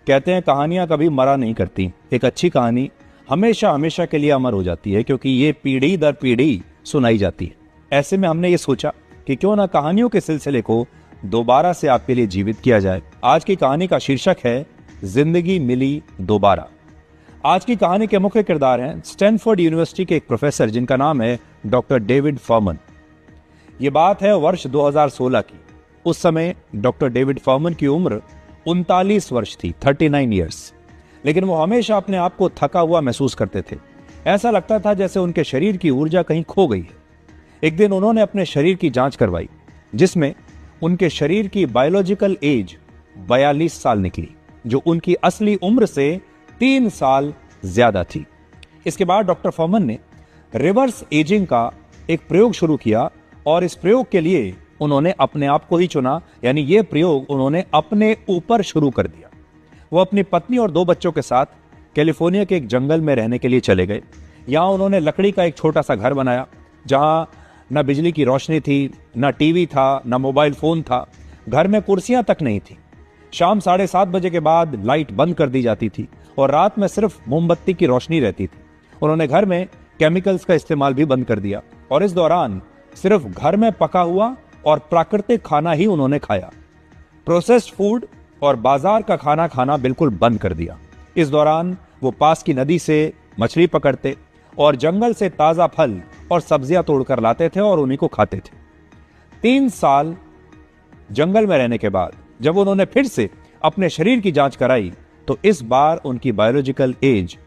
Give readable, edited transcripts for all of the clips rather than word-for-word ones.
कहते हैं कहानियां कभी मरा नहीं करती। एक अच्छी कहानी हमेशा हमेशा के लिए अमर हो जाती है, क्योंकि ये पीढ़ी दर पीढ़ी सुनाई जाती है। ऐसे में हमने ये सोचा कि क्यों ना कहानियों के सिलसिले को दोबारा से आपके लिए जीवित किया जाए। आज की कहानी का शीर्षक है जिंदगी मिली दोबारा। आज की कहानी के मुख्य किरदार हैं स्टैनफोर्ड यूनिवर्सिटी के एक प्रोफेसर जिनका नाम है डॉक्टर डेविड फॉर्मन। ये बात है वर्ष 2016 की। उस समय डॉक्टर डेविड फॉर्मन की उम्र 39 वर्ष थी, 39 ईयर्स। लेकिन वो हमेशा अपने आप को थका हुआ महसूस करते थे। ऐसा लगता था जैसे उनके शरीर की ऊर्जा कहीं खो गई है। एक दिन उन्होंने अपने शरीर की जांच करवाई, जिसमें उनके शरीर की बायोलॉजिकल एज 42 साल निकली, जो उनकी असली उम्र से 3 साल ज्यादा थी। इसके बाद डॉक्टर फॉर्मन ने रिवर्स एजिंग का एक प्रयोग शुरू किया और इस प्रयोग के लिए उन्होंने अपने आप को ही चुना, यानी यह प्रयोग उन्होंने अपने ऊपर शुरू कर दिया। वो अपनी पत्नी और 2 बच्चों के साथ कैलिफोर्निया के एक जंगल में रहने के लिए चले गए। यहां उन्होंने लकड़ी का एक छोटा सा घर बनाया, जहां न बिजली की रोशनी थी, न टीवी था, न मोबाइल फोन था। घर में कुर्सियां तक नहीं थी। शाम 7:30 बजे के बाद लाइट बंद कर दी जाती थी और रात में सिर्फ मोमबत्ती की रोशनी रहती थी। उन्होंने घर में केमिकल्स का इस्तेमाल भी बंद कर दिया और इस दौरान सिर्फ घर में पका हुआ और प्राकृतिक खाना ही उन्होंने खाया। प्रोसेस्ड फूड और बाजार का खाना खाना बिल्कुल बंद कर दिया। इस दौरान वो पास की नदी से मछली पकड़ते और जंगल से ताजा फल और सब्जियां तोड़कर लाते थे और उन्हीं को खाते थे। 3 साल जंगल में रहने के बाद जब उन्होंने फिर से अपने शरीर की जांच कराई, तो इस बार उनकी बायोलॉजिकल एज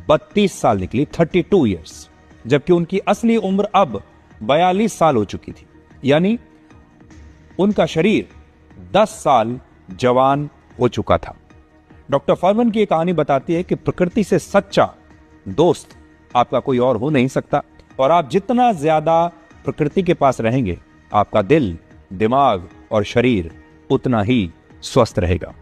32 साल निकली, 32 ईयर्स, जबकि उनकी असली उम्र अब 42 साल हो चुकी थी। यानी उनका शरीर 10 साल जवान हो चुका था। डॉक्टर फॉर्मन की कहानी बताती है कि प्रकृति से सच्चा दोस्त आपका कोई और हो नहीं सकता, और आप जितना ज्यादा प्रकृति के पास रहेंगे, आपका दिल, दिमाग और शरीर उतना ही स्वस्थ रहेगा।